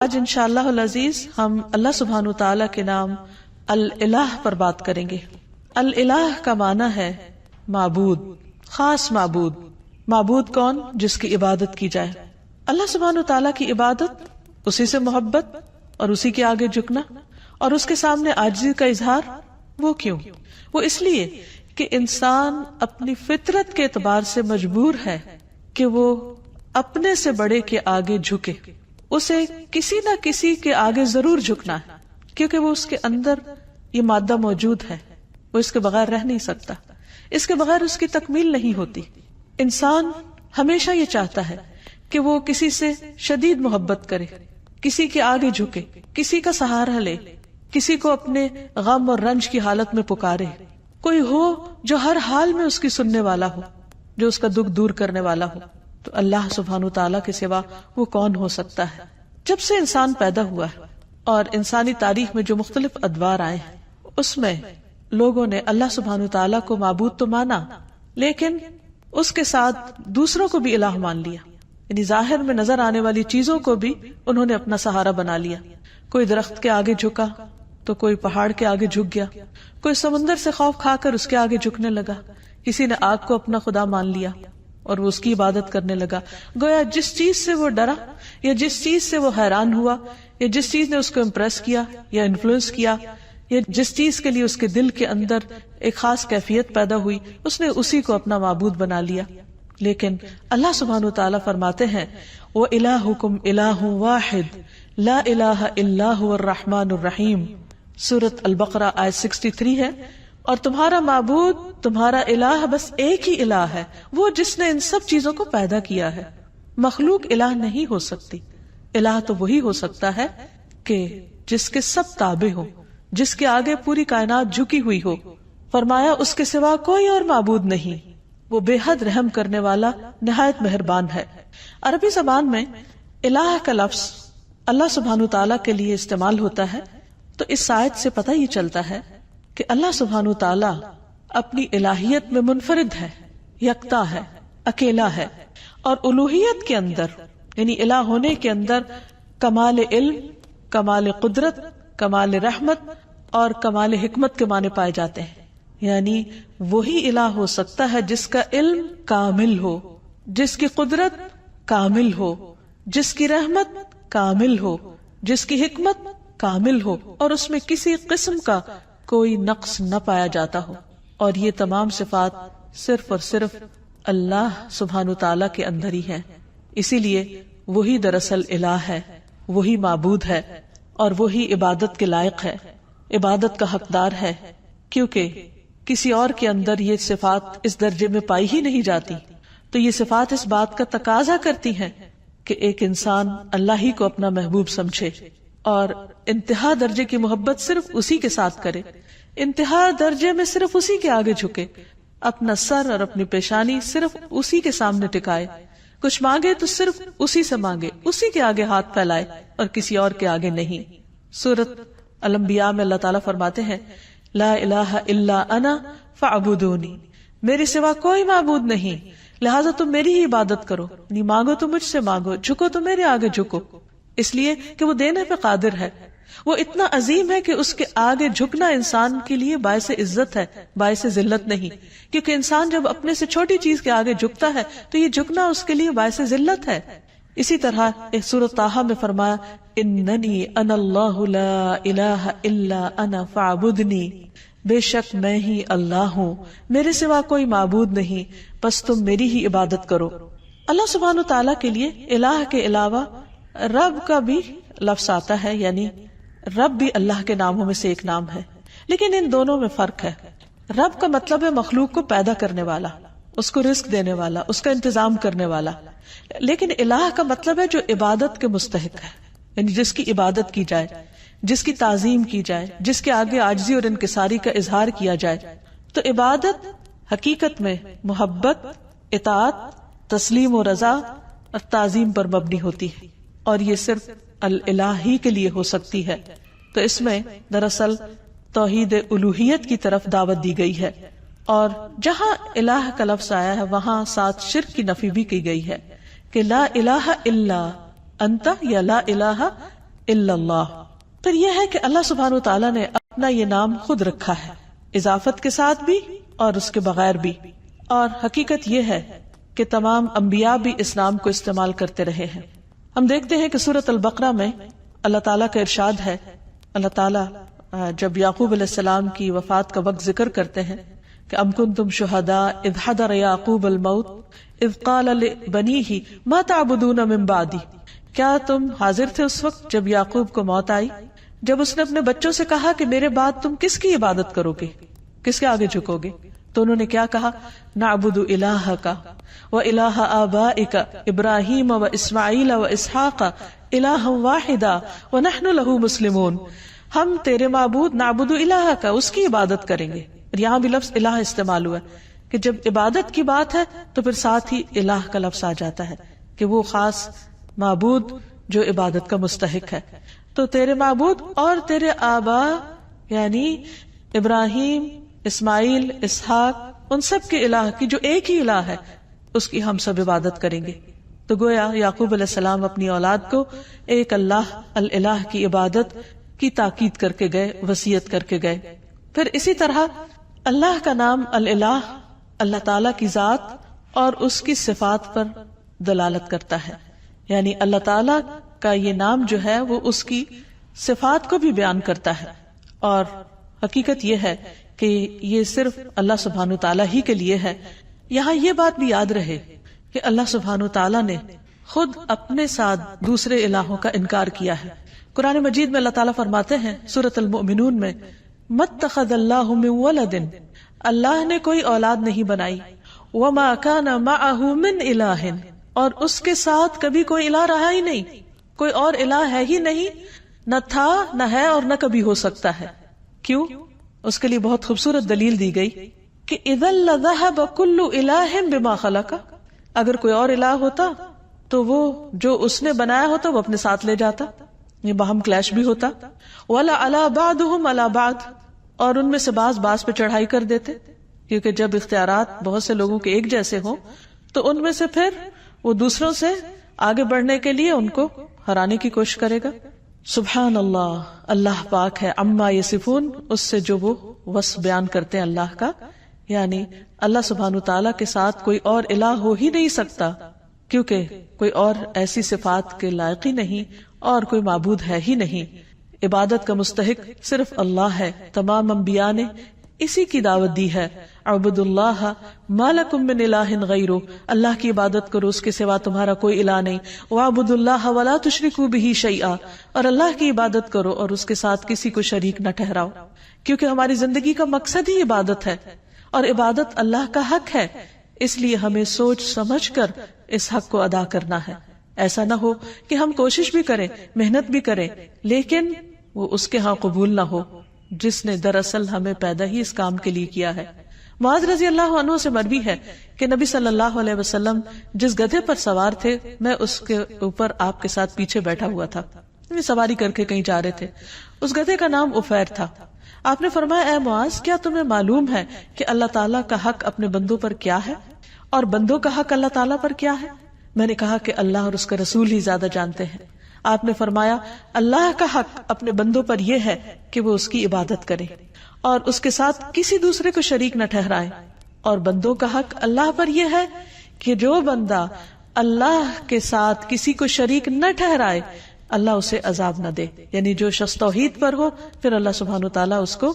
آج انشاءاللہ العزیز ہم اللہ سبحانہ وتعالی کے نام الالہ پر بات کریں گے۔ الالہ کا معنی ہے معبود، خاص معبود۔ معبود کون؟ جس کی عبادت کی جائے۔ اللہ سبحانہ وتعالی کی عبادت، اسی سے محبت اور اسی کے آگے جھکنا اور اس کے سامنے عاجزی کا اظہار۔ وہ کیوں؟ وہ اس لیے کہ انسان اپنی فطرت کے اعتبار سے مجبور ہے کہ وہ اپنے سے بڑے کے آگے جھکے۔ اسے کسی نہ کسی کے آگے ضرور جھکنا ہے، کیونکہ وہ اس کے اندر یہ مادہ موجود ہے، وہ اس کے بغیر رہ نہیں سکتا، اس کے بغیر اس کی تکمیل نہیں ہوتی۔ انسان ہمیشہ یہ چاہتا ہے کہ وہ کسی سے شدید محبت کرے، کسی کے آگے جھکے، کسی کا سہارا لے، کسی کو اپنے غم اور رنج کی حالت میں پکارے، کوئی ہو جو ہر حال میں اس کی سننے والا ہو، جو اس کا دکھ دور کرنے والا ہو۔ تو اللہ سبحانہ وتعالیٰ کے سوا وہ کون ہو سکتا ہے؟ جب سے انسان پیدا ہوا ہے اور انسانی تاریخ میں جو مختلف ادوار آئے ہیں، اس میں لوگوں نے اللہ سبحانہ وتعالیٰ کو معبود تو مانا، لیکن اس کے ساتھ دوسروں کو بھی الہ مان لیا، یعنی ظاہر میں نظر آنے والی چیزوں کو بھی انہوں نے اپنا سہارا بنا لیا۔ کوئی درخت کے آگے جھکا تو کوئی پہاڑ کے آگے جھک گیا، کوئی سمندر سے خوف کھا کر اس کے آگے جھکنے لگا، کسی نے آگ کو اپنا خدا مان لیا اور وہ اس کی عبادت کرنے لگا۔ گویا جس چیز سے وہ ڈرا یا جس چیز سے وہ حیران ہوا یا جس چیز نے اس کو امپریس کیا یا انفلوئنس کیا یا جس چیز کے لیے اس کے دل کے اندر ایک خاص کیفیت پیدا ہوئی، اس نے اسی کو اپنا معبود بنا لیا۔ لیکن اللہ سبحانہ وتعالیٰ فرماتے ہیں وَإِلَٰهُكُمْ إِلَٰهٌ وَاحِدٌ لَا إِلَٰهَ إِلَّا هُوَ الرَّحْمَٰنُ الرَّحِيمُ۔ سورۃ البقرہ آیت 63 ہے، اور تمہارا معبود، تمہارا الہ بس ایک ہی الہ ہے، وہ جس نے ان سب چیزوں کو پیدا کیا ہے۔ مخلوق الہ نہیں ہو سکتی۔ الہ تو وہی ہو سکتا ہے کہ جس کے سب تابع ہو، جس کے آگے پوری کائنات جھکی ہوئی ہو۔ فرمایا اس کے سوا کوئی اور معبود نہیں، وہ بے حد رحم کرنے والا، نہایت مہربان ہے۔ عربی زبان میں الہ کا لفظ اللہ سبحانہ تعالیٰ کے لیے استعمال ہوتا ہے، تو اس آیت سے پتہ یہ چلتا ہے کہ اللہ سبحانہ تعالیٰ اپنی الہیت میں منفرد ہے، یکتا ہے، اکیلا ہے، اور الوہیت کے اندر یعنی الہ ہونے کے اندر کمال علم، کمال قدرت، کمال رحمت اور کمال حکمت کے معنی پائے جاتے ہیں۔ یعنی وہی الہ ہو سکتا ہے جس کا علم کامل ہو، جس کی قدرت کامل ہو، جس کی رحمت کامل ہو، جس کی حکمت کامل ہو، اور اس میں کسی قسم کا کوئی نقص نہ پایا جاتا ہو۔ اور یہ تمام صفات صرف اور صرف اللہ سبحانہ تعالیٰ کے اندر ہی ہیں۔ اسی لیے وہی دراصل الہ ہے، وہی معبود ہے، اور وہی عبادت کے لائق ہے، عبادت کا حقدار ہے، کیونکہ کسی اور کے اندر یہ صفات اس درجے میں پائی ہی نہیں جاتی۔ تو یہ صفات اس بات کا تقاضا کرتی ہیں کہ ایک انسان اللہ ہی کو اپنا محبوب سمجھے اور انتہا درجے کی محبت صرف اسی کے ساتھ کرے، انتہا درجے میں صرف اسی کے آگے جھکے، اپنا سر اور اپنی پیشانی صرف اسی کے سامنے ٹکائے، کچھ مانگے تو صرف اسی سے مانگے، اسی کے آگے ہاتھ پھیلائے اور کسی اور کے آگے نہیں۔ سورۃ الانبیاء میں اللہ تعالیٰ فرماتے ہیں لا الہ الا انا فاعبدونی، میرے سوا کوئی معبود نہیں، لہٰذا تم میری ہی عبادت کرو، نہیں مانگو تو مجھ سے مانگو، جھکو تو میرے آگے جھکو، اس لیے کہ وہ دینے پہ قادر ہے۔ وہ اتنا عظیم ہے کہ اس کے آگے جھکنا انسان کے لیے باعث عزت ہے، باعث ذلت نہیں، کیونکہ انسان جب اپنے سے چھوٹی چیز کے آگے جھکتا ہے تو یہ جھکنا اس کے لیے باعث ذلت ہے۔ اسی طرح ایک سورۃ طٰہٰ میں فرمایا اننی انا اللہ لا الہ الا انا فاعبدنی، بے شک میں ہی اللہ ہوں، میرے سوا کوئی معبود نہیں، بس تم میری ہی عبادت کرو۔ اللہ سبحانہ تعالیٰ کے لیے الہ کے علاوہ رب کا بھی لفظ آتا ہے، یعنی رب بھی اللہ کے ناموں میں سے ایک نام ہے، لیکن ان دونوں میں فرق ہے۔ رب کا مطلب ہے مخلوق کو پیدا کرنے والا، اس کو رزق دینے والا، اس کا انتظام کرنے والا، لیکن الہ کا مطلب ہے جو عبادت کے مستحق ہے، یعنی جس کی عبادت کی جائے، جس کی تعظیم کی جائے، جس کے آگے عاجزی اور انکساری کا اظہار کیا جائے۔ تو عبادت حقیقت میں محبت، اطاعت، تسلیم و رضا اور تعظیم پر مبنی ہوتی ہے، اور یہ صرف الالہ ہی کے لیے ہو سکتی ہے۔ تو اس میں دراصل توحید الوہیت کی طرف دعوت دی گئی ہے، اور جہاں الہ کا لفظ آیا ہے وہاں ساتھ شرک کی نفی بھی کی گئی ہے کہ لا الہ الا انت یا لا الہ الا اللہ. پھر یہ ہے کہ اللہ سبحانہ وتعالی نے اپنا یہ نام خود رکھا ہے، اضافت کے ساتھ بھی اور اس کے بغیر بھی. اور حقیقت یہ ہے کہ تمام انبیاء بھی اس نام کو استعمال کرتے رہے ہیں. ہم دیکھتے ہیں کہ سورۃ البقرہ میں اللہ تعالیٰ کا ارشاد ہے. اللہ تعالیٰ جب یعقوب علیہ السلام کی وفات کا وقت ذکر کرتے ہیں کہ ام کنتم شہداء اذ حضر یعقوب الموت اذ قال لبنیہ ما تعبدون من بعدی، کیا تم حاضر تھے اس وقت جب یعقوب کو موت آئی، جب اس نے اپنے بچوں سے کہا کہ میرے بعد تم کس کی عبادت کرو گے، کس کے آگے جھکو گے؟ تو انہوں نے کیا کہا؟ نعبد الہک و الہ آبائک ابراہیم و اسماعیل و اسحاق الہا واحدا ونحن لہ مسلمون. ہم تیرے معبود نعبد الہک، اس کی عبادت کریں گے. یہاں بھی لفظ الہ استعمال ہوا ہے کہ جب عبادت کی بات ہے تو پھر ساتھ ہی الہ کا لفظ آ جاتا ہے کہ وہ خاص معبود جو عبادت کا مستحق ہے. تو تیرے معبود اور تیرے آبا یعنی ابراہیم، اسماعیل، اسحاق، ان سب کے الہ کی جو ایک ہی الہ ہے اس کی ہم سب عبادت کریں گے. تو گویا یعقوب علیہ السلام اپنی اولاد کو ایک اللہ الہ کی عبادت کی تاکید کر کے گئے، وصیت کر کے گئے. پھر اسی طرح اللہ کا نام الہ اللہ تعالی کی ذات اور اس کی صفات پر دلالت کرتا ہے. یعنی اللہ تعالی کا یہ نام جو ہے وہ اس کی صفات کو بھی بیان کرتا ہے. اور حقیقت یہ ہے کہ یہ صرف اللہ سبحانہ تعالیٰ ہی کے لیے ہے. یہاں یہ بات بھی یاد رہے کہ اللہ سبحانہ تعالیٰ نے خود اپنے ساتھ دوسرے الہوں کا انکار کیا ہے. قرآن مجید میں اللہ تعالیٰ فرماتے ہیں سورۃ المؤمنون میں مَتَّخَذَ اللَّهُ مِن وَلَدٍ، اللہ نے کوئی اولاد نہیں بنائی، وَمَا كَانَ مَعَهُ مِنْ إِلَٰهٍ، اور اس کے ساتھ کبھی کوئی الہ رہا ہی نہیں، کوئی اور الہ ہے ہی نہیں، نہ تھا نہ ہے اور نہ کبھی ہو سکتا ہے. کیوں؟ اس کے لیے بہت خوبصورت دلیل دی گئی کہ اذا لذهب كل الہ بما خلق، اگر کوئی اور الہ ہوتا تو وہ جو اس نے بنایا ہوتا وہ اپنے ساتھ لے جاتا، یہ باہم کلیش بھی ہوتا. ولا علی بعضهم علی بعض، اور ان میں سے بعض پہ چڑھائی کر دیتے، کیونکہ جب اختیارات بہت سے لوگوں کے ایک جیسے ہوں تو ان میں سے پھر وہ دوسروں سے آگے بڑھنے کے لیے ان کو ہرانے کی کوشش کرے گا. سبحان اللہ، اللہ پاک ہے عما یصفون، اس سے جو وہ وصف بیان کرتے ہیں اللہ کا. یعنی اللہ سبحانہ تعالیٰ کے ساتھ کوئی اور الہ ہو ہی نہیں سکتا، کیونکہ کوئی اور ایسی صفات کے لائق ہی نہیں اور کوئی معبود ہے ہی نہیں. عبادت کا مستحق صرف اللہ ہے. تمام انبیاء نے اسی کی دعوت دی ہے، اعبد اللہ ما لکم من الہ غیرہ، اللہ کی عبادت کرو، اس کے سوا تمہارا کوئی الہ نہیں. واعبدوا اللہ ولا تشرکوا بہ شیئا، اور اللہ کی عبادت کرو اور اس کے ساتھ کسی کو شریک نہ ٹھہراؤ، کیونکہ ہماری زندگی کا مقصد ہی عبادت ہے اور عبادت اللہ کا حق ہے. اس لیے ہمیں سوچ سمجھ کر اس حق کو ادا کرنا ہے. ایسا نہ ہو کہ ہم کوشش بھی کریں، محنت بھی کریں، لیکن وہ اس کے ہاں قبول نہ ہو جس نے دراصل ہمیں پیدا ہی اس کام کے لیے کیا ہے. معاذ رضی اللہ عنہ سے مروی ہے کہ نبی صلی اللہ علیہ وسلم جس گدھے پر سوار تھے میں اس کے اوپر آپ کے ساتھ پیچھے بیٹھا ہوا تھا، سواری کر کے کہیں جا رہے تھے. اس گدھے کا نام عفیر تھا. آپ نے فرمایا اے معاذ، کیا تمہیں معلوم ہے کہ اللہ تعالیٰ کا حق اپنے بندوں پر کیا ہے اور بندوں کا حق اللہ تعالیٰ پر کیا ہے؟ میں نے کہا کہ اللہ اور اس کا رسول ہی زیادہ جانتے ہیں. آپ نے فرمایا اللہ کا حق اپنے بندوں پر یہ ہے کہ وہ اس کی عبادت کرے اور اس کے ساتھ کسی دوسرے کو شریک نہ ٹھہرائے، اور بندوں کا حق اللہ پر یہ ہے کہ جو بندہ اللہ کے ساتھ کسی کو شریک نہ ٹھہرائے اللہ اسے عذاب نہ دے. یعنی جو شخص توحید پر ہو پھر اللہ سبحانہ تعالیٰ اس کو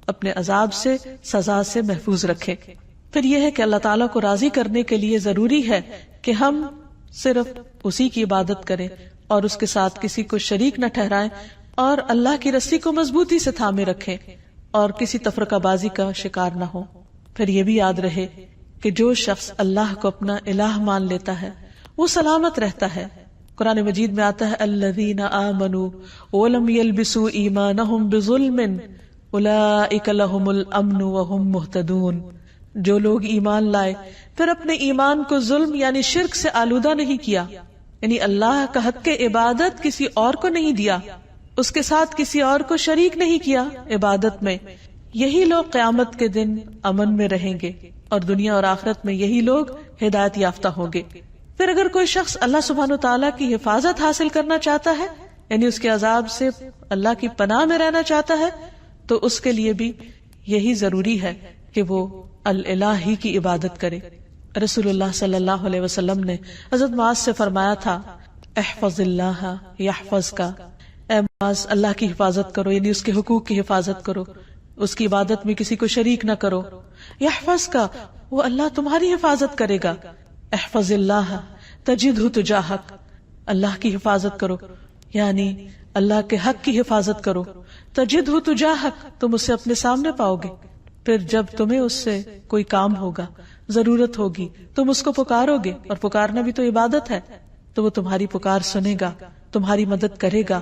اپنے عذاب سے، سزا سے محفوظ رکھے. پھر یہ ہے کہ اللہ تعالیٰ کو راضی کرنے کے لیے ضروری ہے کہ ہم صرف اسی کی عبادت کریں اور اس کے ساتھ کسی کو شریک نہ ٹھہرائیں اور اللہ کی رسی کو مضبوطی سے تھامے رکھیں اور کسی تفرقہ بازی کا شکار نہ ہو. پھر یہ بھی یاد رہے کہ جو شخص اللہ کو اپنا الہ مان لیتا ہے وہ سلامت رہتا ہے. قرآن مجید میں آتا ہے الذین آمنوا ولم یلبسوا ایمانہم بظلم اولئک لہم الامن وہم مہتدون. جو لوگ ایمان لائے پھر اپنے ایمان کو ظلم یعنی شرک سے آلودہ نہیں کیا، یعنی اللہ کا حق عبادت کسی اور کو نہیں دیا، اس کے ساتھ کسی اور کو شریک نہیں کیا عبادت میں، یہی لوگ قیامت کے دن امن میں رہیں گے اور دنیا اور آخرت میں یہی لوگ ہدایت یافتہ ہوں گے. پھر اگر کوئی شخص اللہ سبحانہ تعالیٰ کی حفاظت حاصل کرنا چاہتا ہے یعنی اس کے عذاب سے اللہ کی پناہ میں رہنا چاہتا ہے تو اس کے لیے بھی یہی ضروری ہے کہ وہ الہ ہی کی عبادت کرے. رسول اللہ صلی اللہ علیہ وسلم نے حضرت معاذ سے فرمایا تھا احفظ اللہ یحفظک، اے معاذ اللہ کی حفاظت کرو، یعنی اس کے حقوق کی حفاظت کرو، اس کی عبادت میں کسی کو شریک نہ کرو. یحفظک، وہ اللہ تمہاری حفاظت کرے گا. احفظ اللہ تجدہ تجاہک، اللہ کی حفاظت کرو یعنی اللہ کے حق کی حفاظت کرو. تجدہ تجاہک، تم اسے اپنے سامنے پاؤ گے. پھر جب تمہیں اس سے کوئی کام ہوگا، ضرورت ہوگی، تم اس کو پکارو گے، اور پکارنا بھی تو عبادت ہے، تو وہ تمہاری پکار سنے گا، تمہاری مدد کرے گا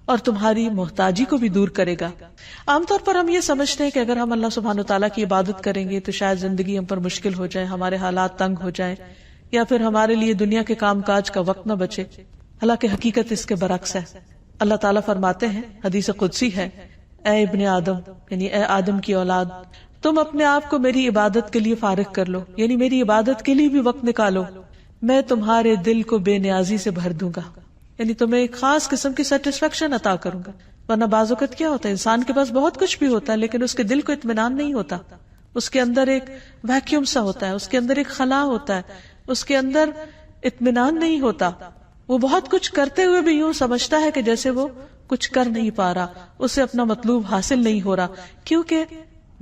اور تمہاری محتاجی کو بھی دور کرے گا. عام طور پر ہم یہ سمجھتے ہیں کہ اگر ہم اللہ سبحانہ وتعالیٰ کی عبادت کریں گے تو شاید زندگی ہم پر مشکل ہو جائے، ہمارے حالات تنگ ہو جائیں، یا پھر ہمارے لیے دنیا کے کام کاج کا وقت نہ بچے. حالانکہ حقیقت اس کے برعکس ہے. اللہ تعالیٰ فرماتے ہیں، حدیث قدسی ہے، اے ابن آدم، یعنی اے آدم کی اولاد، تم اپنے آپ کو میری عبادت کے لیے فارغ کر لو، یعنی میری عبادت کے لیے بھی وقت نکالو، میں تمہارے دل کو بے نیازی سے بھر دوں گا، یعنی تمہیں ایک خاص قسم کی سیٹسفیکشن عطا کروں گا. ورنہ بعض اوقات کیا ہوتا ہے، انسان کے پاس بہت کچھ بھی ہوتا ہے لیکن اس کے دل کو اطمینان نہیں ہوتا، اس کے اندر ایک ویکیوم سا ہوتا ہے، اس کے اندر ایک خلا ہوتا ہے، اس کے اندر اطمینان نہیں ہوتا. وہ بہت کچھ کرتے ہوئے بھی یوں سمجھتا ہے کہ جیسے وہ کچھ کر نہیں پا رہا، اسے اپنا مطلوب حاصل نہیں ہو رہا، کیونکہ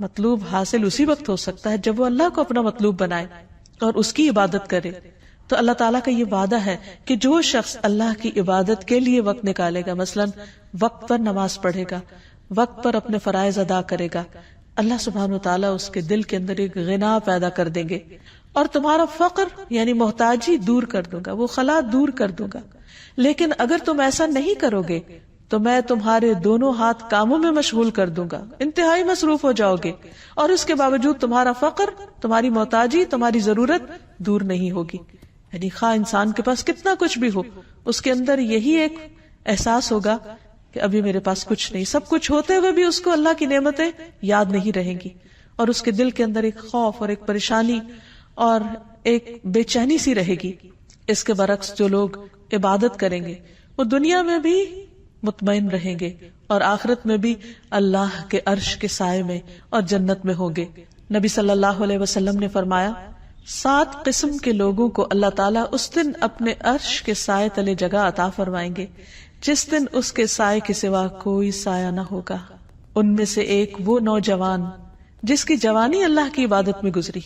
مطلوب حاصل اسی وقت ہو سکتا ہے جب وہ اللہ کو اپنا مطلوب بنائے اور اس کی عبادت کرے. تو اللہ تعالیٰ کا یہ وعدہ ہے کہ جو شخص اللہ کی عبادت کے لیے وقت نکالے گا، مثلا وقت پر نماز پڑھے گا، وقت پر اپنے فرائض ادا کرے گا، اللہ سبحانہ وتعالیٰ اس کے دل کے اندر ایک غنا پیدا کر دیں گے اور تمہارا فقر یعنی محتاجی دور کر دوں گا، وہ خلا دور کر دوں گا. لیکن اگر تم ایسا نہیں کرو گے تو میں تمہارے دونوں ہاتھ کاموں میں مشغول کر دوں گا، انتہائی مصروف ہو جاؤ گے، اور اس کے باوجود تمہارا فقر، تمہاری محتاجی، تمہاری ضرورت دور نہیں ہوگی. یعنی خواہ انسان کے پاس کتنا کچھ بھی ہو، اس کے اندر یہی ایک احساس ہوگا کہ ابھی میرے پاس کچھ نہیں. سب کچھ ہوتے ہوئے بھی اس کو اللہ کی نعمتیں یاد نہیں رہیں گی، اور اس کے دل کے اندر ایک خوف اور ایک پریشانی اور ایک بے چینی سی رہے گی. اس کے برعکس جو لوگ عبادت کریں گے وہ دنیا میں بھی مطمئن رہیں گے اور آخرت میں بھی اللہ کے عرش کے سائے میں اور جنت میں ہوں گے. نبی صلی اللہ علیہ وسلم نے فرمایا 7 قسم کے لوگوں کو اللہ تعالیٰ اس دن اپنے عرش کے سائے تلے جگہ عطا فرمائیں گے جس دن اس کے سائے کے سوا کوئی سایہ نہ ہوگا. ان میں سے ایک وہ نوجوان جس کی جوانی اللہ کی عبادت میں گزری،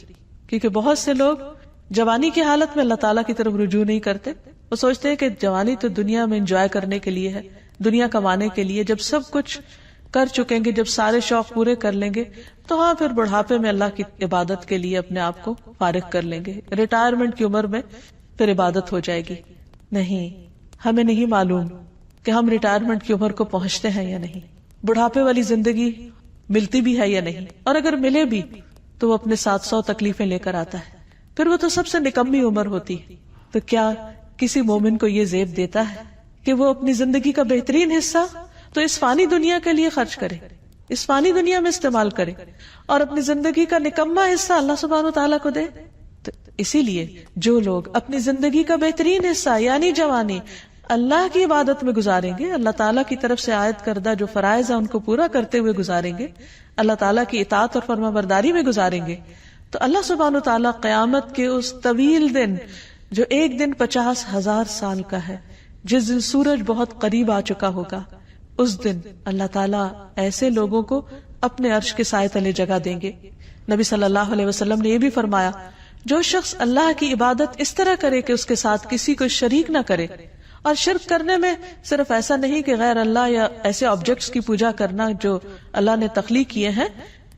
کیونکہ بہت سے لوگ جوانی کی حالت میں اللہ تعالیٰ کی طرف رجوع نہیں کرتے. وہ سوچتے ہیں کہ جوانی تو دنیا میں انجوائے کرنے کے لیے ہے، دنیا کمانے کے لیے. جب سب کچھ کر چکیں گے، جب سارے شوق پورے کر لیں گے تو ہاں پھر بڑھاپے میں اللہ کی عبادت کے لیے اپنے آپ کو فارغ کر لیں گے، ریٹائرمنٹ کی عمر میں پھر عبادت ہو جائے گی. نہیں، ہمیں نہیں معلوم کہ ہم ریٹائرمنٹ کی عمر کو پہنچتے ہیں یا نہیں، بڑھاپے والی زندگی ملتی بھی ہے یا نہیں، اور اگر ملے بھی تو وہ اپنے 700 تکلیفیں لے کر آتا ہے، پھر وہ تو سب سے نکمی عمر ہوتی. تو کیا کسی مومن کو یہ زیب دیتا ہے کہ وہ اپنی زندگی کا بہترین حصہ تو اس فانی دنیا کے لیے خرچ کرے، اس فانی دنیا میں استعمال کرے، اور اپنی زندگی کا نکما حصہ اللہ سبحانہ وتعالیٰ کو دے؟ تو اسی لیے جو لوگ اپنی زندگی کا بہترین حصہ یعنی جوانی اللہ کی عبادت میں گزاریں گے، اللہ تعالیٰ کی طرف سے عائد کردہ جو فرائض ہیں ان کو پورا کرتے ہوئے گزاریں گے، اللہ تعالیٰ کی اطاعت اور فرما برداری میں گزاریں گے، تو اللہ سبحانہ وتعالیٰ قیامت کے اس طویل دن جو ایک دن 50,000 سال کا ہے، جس دن سورج بہت قریب آ چکا ہوگا، اس دن اللہ تعالیٰ ایسے لوگوں کو اپنے عرش کے سائے تلے جگہ دیں گے. نبی صلی اللہ علیہ وسلم نے یہ بھی فرمایا، جو شخص اللہ کی عبادت اس طرح کرے کہ اس کے ساتھ کسی کو شریک نہ کرے، اور شرک کرنے میں صرف ایسا نہیں کہ غیر اللہ یا ایسے آبجیکٹس کی پوجا کرنا جو اللہ نے تخلیق کیے ہیں،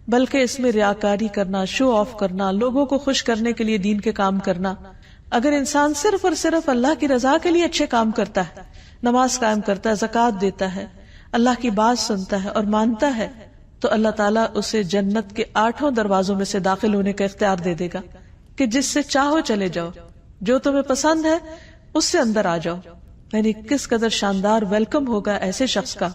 بلکہ اس میں ریاکاری کرنا، شو آف کرنا، لوگوں کو خوش کرنے کے لیے دین کے کام کرنا. اگر انسان صرف اور صرف اللہ کی رضا کے لیے اچھے کام کرتا ہے، نماز قائم کرتا ہے، زکوٰۃ دیتا ہے، اللہ کی بات سنتا ہے اور مانتا ہے، تو اللہ تعالیٰ اسے جنت کے 8 دروازوں میں سے داخل ہونے کا اختیار دے دے گا کہ جس سے چاہو چلے جاؤ، جو تمہیں پسند ہے اس سے اندر آ جاؤ. یعنی کس قدر شاندار ویلکم ہوگا ایسے شخص کا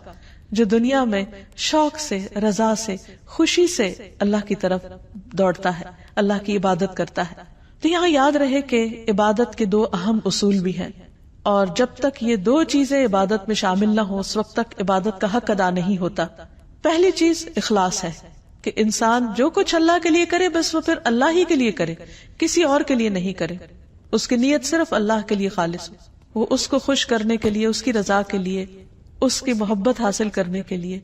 جو دنیا میں شوق سے، رضا سے، خوشی سے اللہ کی طرف دوڑتا ہے، اللہ کی عبادت کرتا ہے. تو یہاں یاد رہے کہ عبادت کے 2 اہم اصول بھی ہیں. اور جب تک یہ دو چیزیں عبادت میں شامل نہ ہوں اس وقت تک عبادت کا حق ادا نہیں ہوتا. پہلی چیز اخلاص ہے کہ انسان جو کچھ اللہ کے لیے کرے بس وہ پھر اللہ ہی کے لیے کرے، کسی اور کے لیے نہیں کرے. اس کی نیت صرف اللہ کے لیے خالص ہو، وہ اس کو خوش کرنے کے لیے، اس کی رضا کے لیے، اس کی محبت حاصل کرنے کے لیے،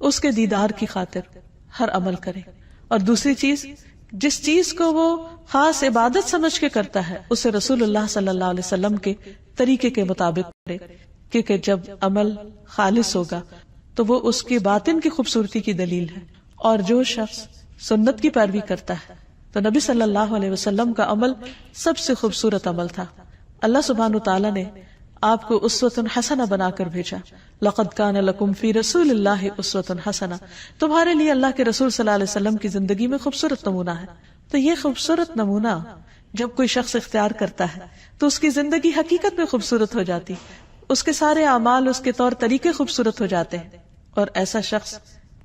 اس کے دیدار کی خاطر ہر عمل کرے. اور دوسری چیز، جس چیز کو وہ خاص عبادت سمجھ کے کرتا ہے اسے رسول اللہ صلی اللہ علیہ وسلم کے طریقے کے مطابق کرے، کیونکہ جب عمل خالص ہوگا تو وہ اس کی باطن کی خوبصورتی کی دلیل ہے. اور جو شخص سنت کی پیروی کرتا ہے تو نبی صلی اللہ علیہ وسلم کا عمل سب سے خوبصورت عمل تھا. اللہ سبحانہ وتعالی نے آپ کو اسوۃ حسنہ بنا کر بھیجا. لقد کان لکم فی رسول اللہ اسوۃ حسنہ، تمہارے لیے اللہ کے رسول صلی اللہ علیہ وسلم کی زندگی میں خوبصورت نمونہ ہے. تو یہ خوبصورت نمونہ جب کوئی شخص اختیار کرتا ہے تو اس کی زندگی حقیقت میں خوبصورت ہو جاتی، اس کے سارے اعمال، اس کے طور طریقے خوبصورت ہو جاتے ہیں. اور ایسا شخص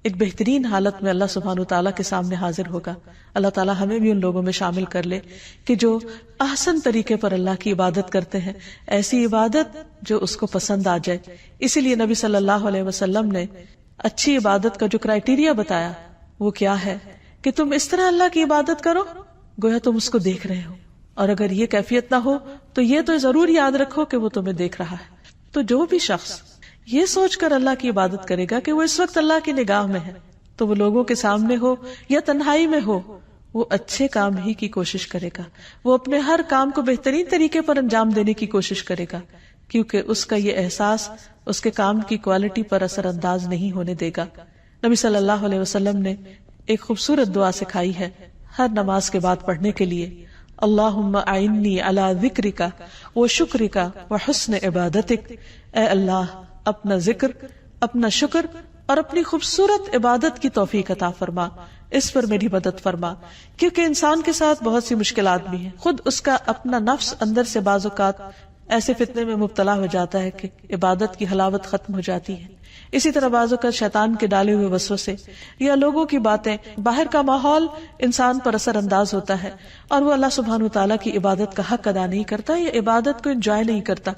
ایک بہترین حالت میں اللہ سبحانہ وتعالیٰ کے سامنے حاضر ہوگا. اللہ تعالیٰ ہمیں بھی ان لوگوں میں شامل کر لے کہ جو احسن طریقے پر اللہ کی عبادت کرتے ہیں، ایسی عبادت جو اس کو پسند آ جائے. اسی لیے نبی صلی اللہ علیہ وسلم نے اچھی عبادت کا جو کرائیٹیریا بتایا وہ کیا ہے کہ تم اس طرح اللہ کی عبادت کرو گویا تم اس کو دیکھ رہے ہو، اور اگر یہ کیفیت نہ ہو تو یہ تو ضرور یاد رکھو کہ وہ تمہیں دیکھ رہا ہے. تو جو بھی شخص یہ سوچ کر اللہ کی عبادت کرے گا کہ وہ اس وقت اللہ کی نگاہ میں ہے، تو وہ لوگوں کے سامنے ہو یا تنہائی میں ہو، وہ اچھے کام ہی کی کوشش کرے گا. وہ اپنے ہر کام کو بہترین طریقے پر انجام دینے کی کوشش کرے گا، کیونکہ اس کا یہ احساس اس کے کام کی کوالٹی پر اثر انداز نہیں ہونے دے گا. نبی صلی اللہ علیہ وسلم نے ایک خوبصورت دعا سکھائی ہے ہر نماز کے بعد پڑھنے کے لیے. اللہم اعنی علی ذکرک و شکرک و حسن عبادتک. اے اللہ اپنا ذکر، اپنا شکر اور اپنی خوبصورت عبادت کی توفیق عطا فرما، اس پر میری مدد فرما. کیونکہ انسان کے ساتھ بہت سی مشکلات بھی ہیں، خود اس کا اپنا نفس اندر سے بعض اوقات ایسے فتنے میں مبتلا ہو جاتا ہے کہ عبادت کی حلاوت ختم ہو جاتی ہے. اسی طرح بعض اوقات شیطان کے ڈالے ہوئے وسوسے یا لوگوں کی باتیں، باہر کا ماحول انسان پر اثر انداز ہوتا ہے اور وہ اللہ سبحانہ وتعالیٰ کی عبادت کا حق ادا نہیں کرتا یا عبادت کو انجوائے نہیں کرتا.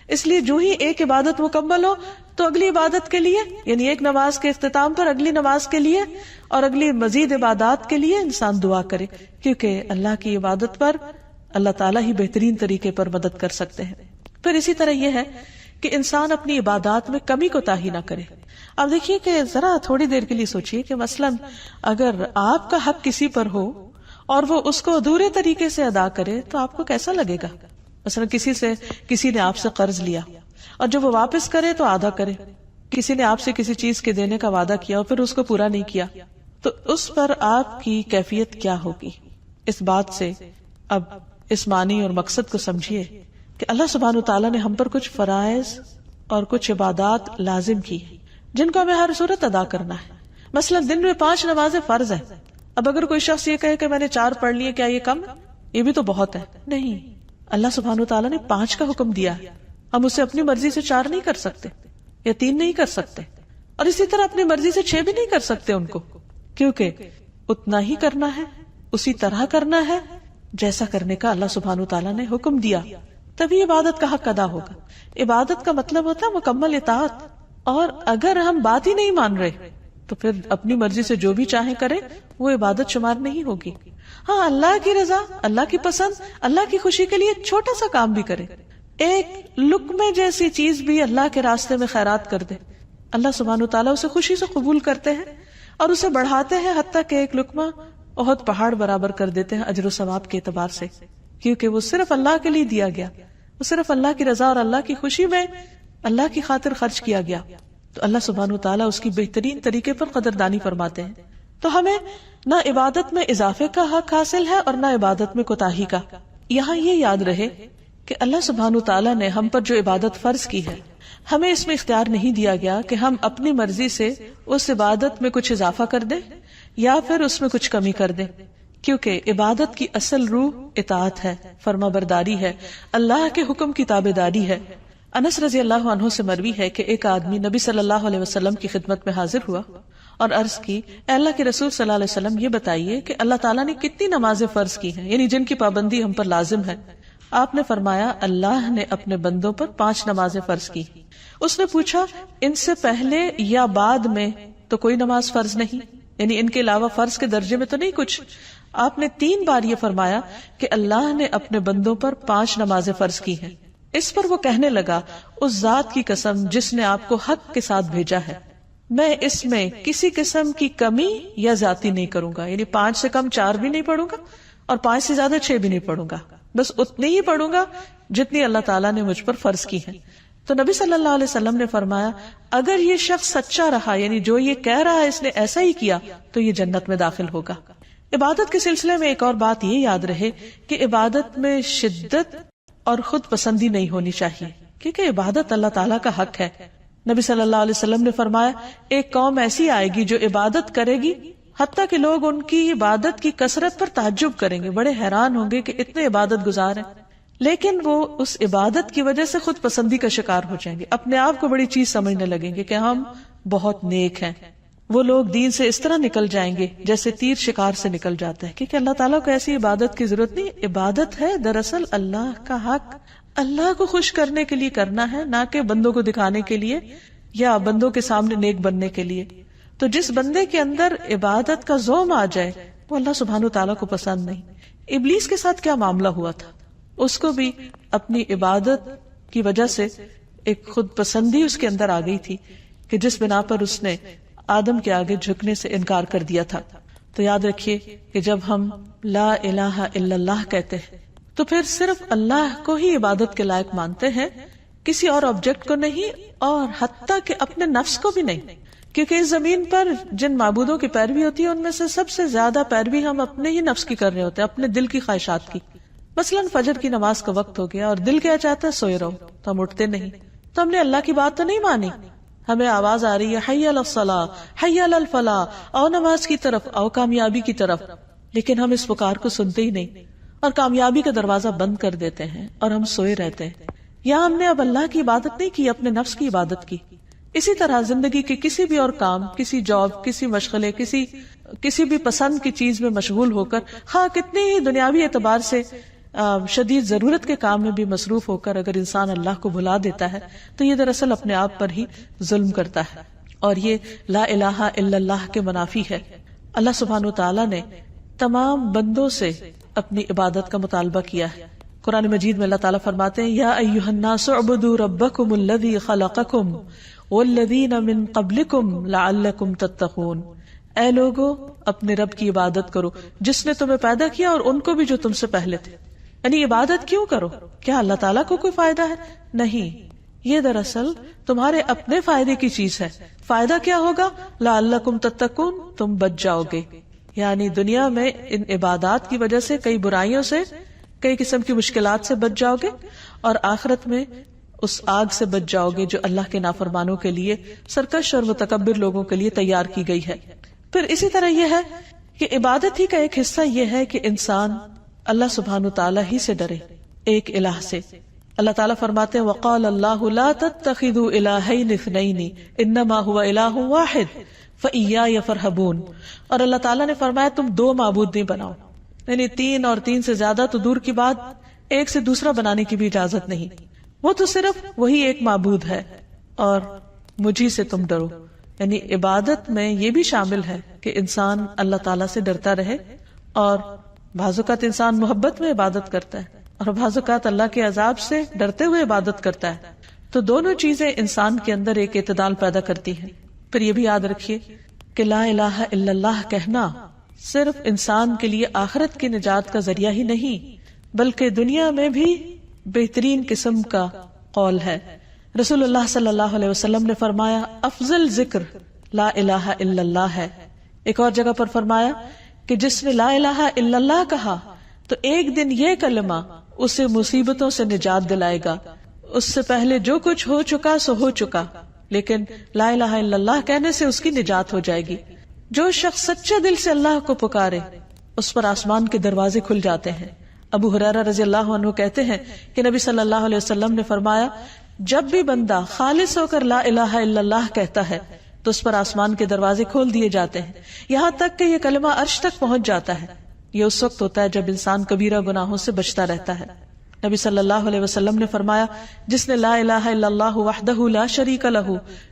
اس لیے جو ہی ایک عبادت مکمل ہو تو اگلی عبادت کے لیے، یعنی ایک نماز کے اختتام پر اگلی نماز کے لیے اور اگلی مزید عبادات کے لیے انسان دعا کرے، کیونکہ اللہ کی عبادت پر اللہ تعالیٰ ہی بہترین طریقے پر مدد کر سکتے ہیں. پھر اسی طرح یہ ہے کہ انسان اپنی عبادات میں کمی کوتاہی نہ کرے. اب دیکھیے کہ ذرا تھوڑی دیر کے لیے سوچئے کہ مثلاً اگر آپ کا حق کسی پر ہو اور وہ اس کو ادھورے طریقے سے ادا کرے تو آپ کو کیسا لگے گا؟ مثلا کسی نے آپ سے قرض لیا اور جب وہ واپس کرے تو آدھا کرے. کسی نے آپ سے کسی چیز کے دینے کا وعدہ کیا اور پھر اس کو پورا نہیں کیا، تو اس پر آپ کی کیفیت کیا ہوگی؟ اس بات سے اب اس معنی اور مقصد کو سمجھیے کہ اللہ سبحانہ وتعالیٰ نے ہم پر کچھ فرائض اور کچھ عبادات لازم کی جن کو ہمیں ہر صورت ادا کرنا ہے. مثلا دن میں 5 نمازیں فرض ہیں. اب اگر کوئی شخص یہ کہے کہ میں نے 4 پڑھ لیے، کیا یہ کم ہے؟ یہ بھی تو بہت ہے. نہیں، اللہ سبحانہ وتعالیٰ نے 5 کا حکم دیا ہے. ہم اسے اپنی مرضی سے 4 نہیں کر سکتے یا 3 نہیں کر سکتے، اور اسی طرح اپنی مرضی سے 6 بھی نہیں کر سکتے ان کو، کیونکہ اتنا ہی کرنا ہے، اسی طرح کرنا ہے جیسا کرنے کا اللہ سبحانہ وتعالیٰ نے حکم دیا، تبھی عبادت کا حق ادا ہوگا. عبادت کا مطلب ہوتا ہے مکمل اطاعت. اور اگر ہم بات ہی نہیں مان رہے تو پھر اپنی مرضی سے جو بھی چاہیں کریں وہ عبادت شمار نہیں ہوگی. ہاں، اللہ کی رضا، اللہ کی پسند، اللہ کی خوشی کے لیے چھوٹا سا کام بھی کرے، ایک لقمے جیسی چیز بھی اللہ کے راستے میں خیرات کر دے، اللہ سبحانہ وتعالیٰ اسے خوشی سے قبول کرتے ہیں اور اسے بڑھاتے ہیں، حتیٰ کہ ایک لقمہ بہت پہاڑ برابر کر دیتے ہیں اجر و ثواب کے اعتبار سے، کیونکہ وہ صرف اللہ کے لیے دیا گیا، وہ صرف اللہ کی رضا اور اللہ کی خوشی میں اللہ کی خاطر خرچ کیا گیا. تو اللہ سبحانہ وتعالیٰ اس کی بہترین طریقے پر قدردانی فرماتے ہیں. تو ہمیں نہ عبادت میں اضافے کا حق حاصل ہے اور نہ عبادت میں کوتاہی کا. یہاں یہ یاد رہے کہ اللہ سبحانہ وتعالیٰ نے ہم پر جو عبادت فرض کی ہے، ہمیں اس میں اختیار نہیں دیا گیا کہ ہم اپنی مرضی سے اس عبادت میں کچھ اضافہ کر دیں یا پھر اس میں کچھ کمی کر دیں، کیونکہ عبادت کی اصل روح اطاعت ہے، فرما برداری ہے، اللہ کے حکم کی تابع داری ہے. انس رضی اللہ عنہ سے مروی ہے کہ ایک آدمی نبی صلی اللہ علیہ وسلم کی خدمت میں حاضر ہوا اور عرض کی، اے اللہ کے رسول صلی اللہ علیہ وسلم، یہ بتائیے کہ اللہ تعالیٰ نے کتنی نمازیں فرض کی ہیں، یعنی جن کی پابندی ہم پر لازم ہے. آپ نے فرمایا اللہ نے اپنے بندوں پر 5 نمازیں فرض کی. اس نے پوچھا ان سے پہلے یا بعد میں تو کوئی نماز فرض نہیں، یعنی ان کے علاوہ فرض کے درجے میں تو نہیں کچھ. آپ نے 3 بار یہ فرمایا کہ اللہ نے اپنے بندوں پر 5 نمازیں فرض کی ہیں. اس پر وہ کہنے لگا اس ذات کی قسم جس نے آپ کو حق کے ساتھ بھیجا ہے، میں اس میں کسی قسم کی کمی یا زیادتی نہیں کروں گا، یعنی 5 سے کم 4 بھی نہیں پڑھوں گا اور 5 سے زیادہ 6 بھی نہیں پڑھوں گا، بس اتنی ہی پڑھوں گا جتنی اللہ تعالیٰ نے مجھ پر فرض کی ہے. تو نبی صلی اللہ علیہ وسلم نے فرمایا اگر یہ شخص سچا رہا، یعنی جو یہ کہہ رہا ہے اس نے ایسا ہی کیا، تو یہ جنت میں داخل ہوگا. عبادت کے سلسلے میں ایک اور بات یہ یاد رہے کہ عبادت میں شدت اور خود پسندی نہیں ہونی چاہیے، کیونکہ عبادت اللہ تعالیٰ کا حق ہے. نبی صلی اللہ علیہ وسلم نے فرمایا ایک قوم ایسی آئے گی جو عبادت کرے گی حتیٰ کہ لوگ ان کی عبادت کی کثرت پر تعجب کریں گے، بڑے حیران ہوں گے کہ اتنے عبادت گزار ہیں، لیکن وہ اس عبادت کی وجہ سے خود پسندی کا شکار ہو جائیں گے، اپنے آپ کو بڑی چیز سمجھنے لگیں گے کہ ہم بہت نیک ہیں. وہ لوگ دین سے اس طرح نکل جائیں گے جیسے تیر شکار سے نکل جاتا ہے، کیونکہ اللہ تعالیٰ کو ایسی عبادت کی ضرورت نہیں. عبادت ہے دراصل اللہ کا حق، اللہ کو خوش کرنے کے لیے کرنا ہے، نہ کہ بندوں کو دکھانے کے لیے یا بندوں کے سامنے نیک بننے کے لیے. تو جس بندے کے اندر عبادت کا زوم آ جائے وہ اللہ سبحانہ وتعالیٰ کو پسند نہیں. ابلیس کے ساتھ کیا معاملہ ہوا تھا، اس کو بھی اپنی عبادت کی وجہ سے ایک خود پسندی اس کے اندر آ گئی تھی کہ جس بنا پر اس نے آدم کے آگے جھکنے سے انکار کر دیا تھا. تو یاد رکھیے کہ جب ہم لا الہ الا اللہ کہتے ہیں تو پھر صرف اللہ کو ہی عبادت کے لائق مانتے ہیں، کسی اور آبجیکٹ کو نہیں، اور حتیٰ کہ اپنے نفس کو بھی نہیں. کیونکہ اس زمین پر جن معبودوں کی پیروی ہوتی ہے ان میں سے سب سے زیادہ پیروی ہم اپنے ہی نفس کی کر رہے ہوتے ہیں، اپنے دل کی خواہشات کی. مثلاً فجر کی نماز کا وقت ہو گیا اور دل کیا چاہتا ہے سوئے رہو، تو ہم اٹھتے نہیں. تو ہم نے اللہ کی بات تو نہیں مانی، ہمیں آواز آ رہی ہے حی علی الصلاۃ، حی علی الفلاح، آؤ نماز کی طرف، آؤ کامیابی کی طرف، لیکن ہم اس پکار کو سنتے ہی نہیں اور کامیابی کا دروازہ بند کر دیتے ہیں اور ہم سوئے رہتے ہیں. یا ہم نے اب اللہ کی عبادت نہیں کی، اپنے نفس کی عبادت کی. اسی طرح زندگی کے کسی بھی اور کام، کسی جاب، کسی مشغلے، کسی بھی پسند کی چیز میں مشغول ہو کر، ہاں کتنی ہی دنیاوی اعتبار سے شدید ضرورت کے کام میں بھی مصروف ہو کر اگر انسان اللہ کو بھلا دیتا ہے تو یہ دراصل اپنے آپ پر ہی ظلم کرتا ہے، اور یہ لا الہ الا اللہ کے منافی ہے. اللہ سبحانہ وتعالی نے تمام بندوں سے اپنی عبادت کا مطالبہ کیا ہے. قرآن مجید میں اللہ تعالیٰ فرماتے ہیں یا ایھا الناس اعبدوا ربکم الذی خلقکم والذین من قبلکم لعلکم تتقون. اے لوگو اپنے رب کی عبادت کرو جس نے تمہیں پیدا کیا اور ان کو بھی جو تم سے پہلے تھے. یعنی عبادت کیوں کرو؟ کیا اللہ تعالیٰ کو کوئی فائدہ ہے؟ نہیں، یہ دراصل تمہارے اپنے فائدے کی چیز ہے. فائدہ کیا ہوگا؟ لعلکم تتقون، تم بچ جاؤ گے. یعنی دنیا میں ان عبادات کی وجہ سے کئی برائیوں سے، کئی قسم کی مشکلات سے بچ جاؤ گے، اور آخرت میں اس آگ سے بچ جاؤ گے جو اللہ کے نافرمانوں کے لیے، سرکش اور متکبر لوگوں کے لیے تیار کی گئی ہے. پھر اسی طرح یہ ہے کہ عبادت ہی کا ایک حصہ یہ ہے کہ انسان اللہ سبحانہ تعالیٰ ہی سے ڈرے، ایک الہ سے. اللہ تعالیٰ فرماتے ہیں وقال اللہ لا تتخذوا الہین اثنین انما هو الہ واحد فإیای فارہبون. اور اللہ تعالیٰ نے فرمایا تم 2 معبود نہیں بناؤ، یعنی 3 اور 3 سے زیادہ تو دور کی بات، ایک سے دوسرا بنانے کی بھی اجازت نہیں. وہ تو صرف وہی ایک معبود ہے اور مجھی سے تم ڈرو. یعنی عبادت میں یہ بھی شامل ہے کہ انسان اللہ تعالیٰ سے ڈرتا رہے، اور بعض اوقات انسان محبت میں عبادت کرتا ہے اور بعض اوقات اللہ کے عذاب سے ڈرتے ہوئے عبادت کرتا ہے. تو دونوں چیزیں انسان کے اندر ایک اعتدال پیدا کرتی ہیں. پھر یہ بھی یاد رکھیے کہ لا الہ الا اللہ کہنا صرف انسان کے لیے آخرت کی نجات کا ذریعہ ہی نہیں بلکہ دنیا میں بھی بہترین قسم کا قول ہے. رسول اللہ صلی اللہ علیہ وسلم نے فرمایا افضل ذکر لا الہ الا اللہ ہے. ایک اور جگہ پر فرمایا کہ جس نے لا الہ الا اللہ کہا تو ایک دن یہ کلمہ اسے مصیبتوں سے نجات دلائے گا. اس سے پہلے جو کچھ ہو چکا سو ہو چکا، لیکن لا الہ الا اللہ کہنے سے اس کی نجات ہو جائے گی. جو شخص سچے دل سے اللہ کو پکارے اس پر آسمان کے دروازے کھل جاتے ہیں. ابو ہریرہ رضی اللہ عنہ کہتے ہیں کہ نبی صلی اللہ علیہ وسلم نے فرمایا جب بھی بندہ خالص ہو کر لا الہ الا اللہ کہتا ہے تو اس پر آسمان کے دروازے کھول دیے جاتے ہیں، یہاں تک کہ یہ کلمہ عرش تک پہنچ جاتا ہے. یہ اس وقت ہوتا ہے جب انسان کبیرہ گناہوں سے بچتا رہتا ہے. نبی صلی اللہ علیہ وسلم نے فرمایا جس نے لا الہ الا اللہ وحدہ لا شریک لہ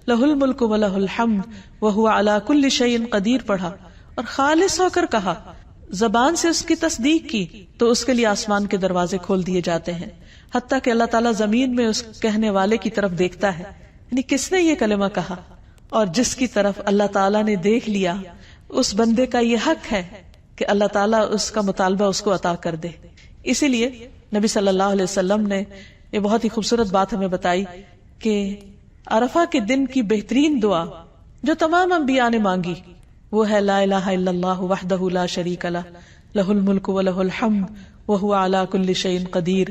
لہ الملک و لہ الحمد وہو علی کل شیء قدیر پڑھا اور خالص ہو کر کہا، زبان سے اس کی تصدیق کی، تو اس کے لیے آسمان کے دروازے کھول دیے جاتے ہیں، حتیٰ کہ اللہ تعالیٰ زمین میں اس کہنے والے کی طرف دیکھتا ہے، یعنی کس نے یہ کلمہ کہا، اور جس کی طرف اللہ تعالیٰ نے دیکھ لیا اس بندے کا یہ حق ہے کہ اللہ تعالیٰ اس کا مطالبہ اس کو عطا کر دے۔ اسی لیے نبی صلی اللہ علیہ وسلم نے یہ بہت ہی خوبصورت بات ہمیں بتائی کہ عرفہ کے دن کی بہترین دعا جو تمام انبیاء نے مانگی وہ ہے لا الہ الا اللہ وحدہ لا شریک لہ لہ الملک و لہ الحمد وہو علی کل شیء قدیر۔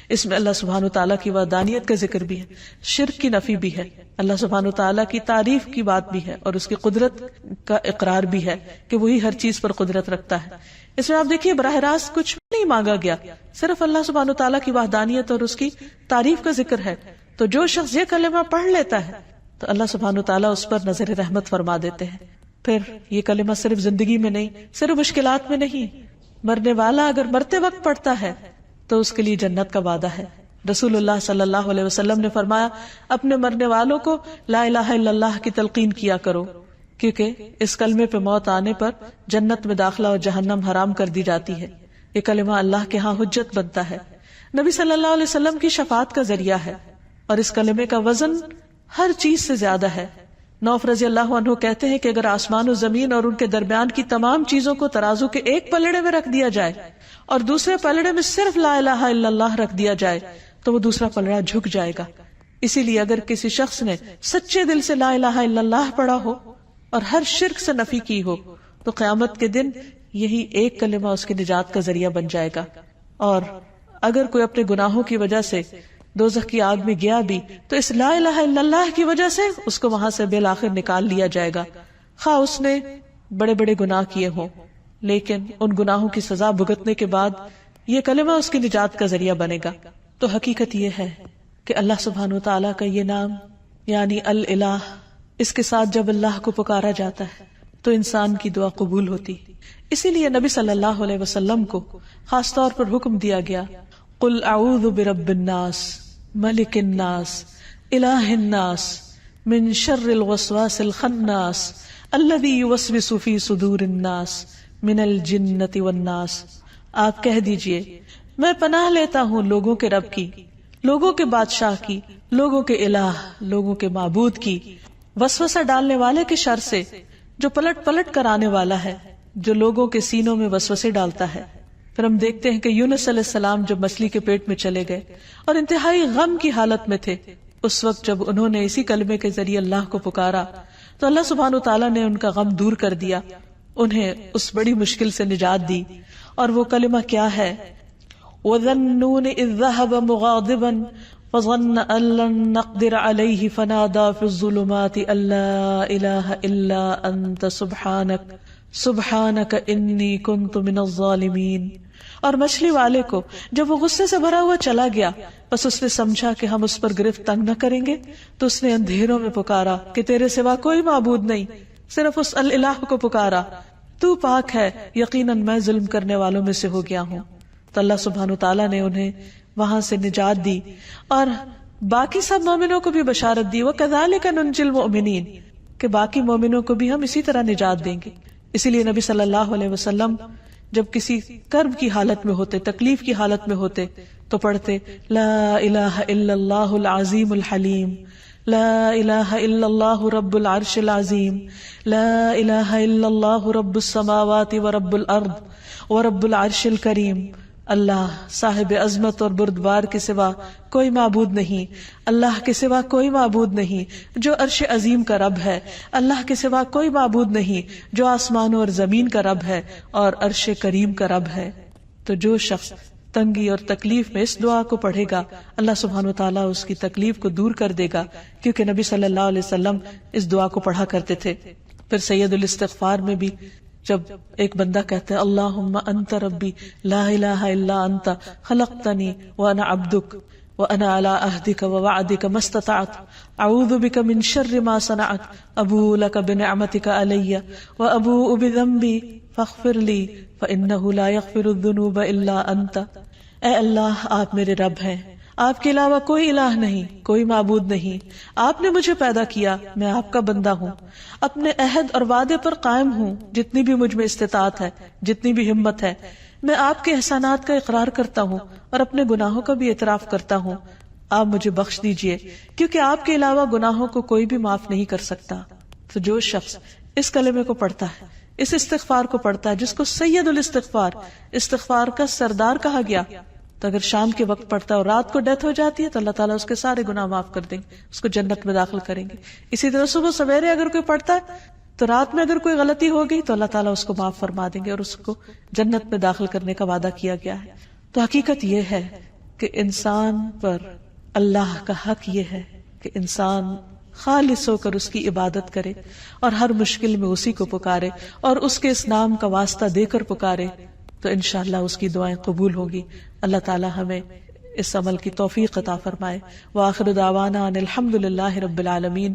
اس میں اللہ سبحانہ وتعالیٰ کی وحدانیت کا ذکر بھی ہے، شرک کی نفی بھی ہے، اللہ سبحانہ وتعالیٰ کی تعریف کی بات بھی ہے، اور اس کی قدرت کا اقرار بھی ہے کہ وہی ہر چیز پر قدرت رکھتا ہے۔ اس میں آپ دیکھیے براہ راست کچھ نہیں مانگا گیا، صرف اللہ سبحانہ وتعالیٰ کی وحدانیت اور اس کی تعریف کا ذکر ہے۔ تو جو شخص یہ کلمہ پڑھ لیتا ہے تو اللہ سبحانہ وتعالیٰ اس پر نظر رحمت فرما دیتے ہیں۔ پھر یہ کلمہ صرف زندگی میں نہیں، صرف مشکلات میں نہیں، مرنے والا اگر مرتے وقت پڑھتا ہے تو اس کے لیے جنت کا وعدہ ہے۔ رسول اللہ صلی اللہ علیہ وسلم نے فرمایا اپنے مرنے والوں کو لا الہ الا اللہ کی تلقین کیا کرو، کیونکہ اس کلمے پہ موت آنے پر جنت میں داخلہ اور جہنم حرام کر دی جاتی ہے۔ یہ کلمہ اللہ کے ہاں حجت بنتا ہے، نبی صلی اللہ علیہ وسلم کی شفاعت کا ذریعہ ہے، اور اس کلمے کا وزن ہر چیز سے زیادہ ہے۔ نوف رضی اللہ عنہ کہتے ہیں کہ اگر آسمان و زمین اور ان کے درمیان کی تمام چیزوں کو ترازو کے ایک پلڑے میں رکھ دیا جائے اور دوسرے پلڑے میں صرف لا الہ الا اللہ رکھ دیا جائے تو وہ دوسرا پلڑا جھک جائے گا۔ اسی لیے اگر کسی شخص نے سچے دل سے لا الہ الا اللہ پڑھا ہو اور ہر شرک سے نفی کی ہو تو قیامت کے دن یہی ایک کلمہ اس کی نجات کا ذریعہ بن جائے گا۔ اور اگر کوئی اپنے گناہوں کی وجہ سے دوزخ کی آگ میں گیا بھی تو اس لا الہ الا اللہ کی وجہ سے اس کو وہاں سے بالآخر نکال لیا جائے گا، خواہ اس نے بڑے بڑے گناہ کیے ہوں، لیکن ان گناہوں کی سزا بھگتنے کے بعد یہ کلمہ اس کی نجات کا ذریعہ بنے گا۔ تو حقیقت یہ ہے کہ اللہ سبحانہ وتعالیٰ کا یہ نام یعنی الالہ، اس کے ساتھ جب اللہ کو پکارا جاتا ہے تو انسان کی دعا قبول ہوتی۔ اسی لیے نبی صلی اللہ علیہ وسلم کو خاص طور پر حکم دیا گیا قل اعوذ برب الناس ملک الناس الہ الناس من شر الوسواس الخناس الذی یوسوس فی صدور الناس من الجنۃ والناس۔ آپ کہہ دیجئے میں پناہ لیتا ہوں لوگوں کے رب کی، لوگوں کے بادشاہ کی، لوگوں کے الہ، لوگوں کے معبود کی، وسوسہ ڈالنے والے کے شر سے جو پلٹ پلٹ کر آنے والا ہے، جو لوگوں کے سینوں میں وسوسے ڈالتا ہے۔ پھر ہم دیکھتے ہیں کہ یونس علیہ السلام جب مچھلی کے پیٹ میں چلے گئے اور انتہائی غم کی حالت میں تھے، اس وقت جب انہوں نے اسی کلمے کے ذریعے اللہ کو پکارا تو اللہ سبحانہ وتعالیٰ نے ان کا غم دور کر دیا، انہیں اس بڑی مشکل سے نجات دی۔ اور وہ کلمہ کیا ہے؟ وَذَنُّونِ إِذْ ذَهَبَ مُغَاضِبًا فَظَنَّ أَن لَّن نَّقْدِرَ عَلَيْهِ فَنَادَىٰ فِي الظُّلُمَاتِ أَن لَّا إِلَٰهَ إِلَّا أَنتَ سُبْحَانَكَ إِنِّي كُنتُ مِنَ الظَّالِمِينَ۔ اور مچھلی والے کو جب وہ غصے سے بھرا ہوا چلا گیا، بس اس نے سمجھا کہ ہم اس پر گرفت تنگ نہ کریں گے، تو اس نے اندھیروں میں پکارا کہ تیرے سوا کوئی معبود نہیں، صرف اس الہ کو پکارا، تو پاک ہے، یقیناً میں ظلم کرنے والوں میں سے ہو گیا ہوں۔ تو اللہ سبحانہ وتعالیٰ نے انہیں وہاں سے نجات دی اور باقی سب مومنوں کو بھی بشارت دی، وَكَذَلِكَ نُنْجِي الْمُؤْمِنِينَ، کہ باقی مومنوں کو بھی ہم اسی طرح نجات دیں گے۔ اسی لیے نبی صلی اللہ علیہ وسلم جب کسی کرب کی حالت میں ہوتے، تکلیف کی حالت میں ہوتے تو پڑھتے لا الہ الا اللہ العظیم الحلیم، لا الہ الا اللہ رب العرش العظیم، لا الہ الا اللہ رب السماوات ورب الارض ورب العرش الکریم۔ اللہ صاحب عظمت اور بردبار کے سوا کوئی معبود نہیں، اللہ کے سوا کوئی معبود نہیں جو عرش عظیم کا رب ہے، اللہ کے سوا کوئی معبود نہیں جو آسمانوں اور زمین کا رب ہے اور عرش کریم کا رب ہے۔ تو جو شخص تنگی اور تکلیف میں اس دعا کو پڑھے گا اللہ سبحانہ وتعالیٰ اس کی تکلیف کو دور کر دے گا، کیونکہ نبی صلی اللہ علیہ وسلم اس دعا کو پڑھا کرتے تھے۔ پھر سید الاستغفار میں بھی جب ایک بندہ کہتا ہے اللہم انت ربی لا الہ الا انت خلقتنی وانا عبدک وانا علی عہدک ووعدک ما استطعت اعوذ بک من شر ما صنعت ابوء لک بنعمتک علی وابوء بذنبی فاغفر لی فانہ لا یغفر الذنوب الا انت۔ اے اللہ آپ میرے رب ہیں، آپ کے علاوہ کوئی الہ نہیں، کوئی معبود نہیں، آپ نے مجھے پیدا کیا، میں آپ کا بندہ ہوں، اپنے عہد اور وعدے پر قائم ہوں، جتنی بھی مجھ میں استطاعت ہے، جتنی بھی ہمت ہے، میں آپ کے احسانات کا اقرار کرتا ہوں اور اپنے گناہوں کا بھی اعتراف کرتا ہوں، آپ مجھے بخش دیجئے، کیونکہ آپ کے علاوہ گناہوں کو کوئی بھی معاف نہیں کر سکتا۔ تو جو شخص اس کلمے کو پڑھتا ہے، اس استغفار کو پڑھتا ہے جس کو سید الاستغفار، استغفار کا سردار کہا گیا، تو اگر شام کے وقت پڑھتا ہے اور رات کو ڈیتھ ہو جاتی ہے تو اللہ تعالیٰ اس کے سارے گناہ معاف کر دیں گے، اس کو جنت میں داخل کریں گے۔ اسی طرح صبح سویرے اگر کوئی پڑھتا ہے تو رات میں اگر کوئی غلطی ہو گئی تو اللہ تعالیٰ اس کو معاف فرما دیں گے اور اس کو جنت میں داخل کرنے کا وعدہ کیا گیا ہے۔ تو حقیقت یہ ہے کہ انسان پر اللہ کا حق یہ ہے کہ انسان خالص ہو کر اس کی عبادت کرے اور ہر مشکل میں اسی کو پکارے اور اس کے اس نام کا واسطہ دے کر پکارے، تو انشاءاللہ اس کی دعائیں قبول ہوگی۔ اللہ تعالی ہمیں اس عمل کی توفیق عطا فرمائے۔ وآخر دعوانا ان الحمد للہ رب العالمین۔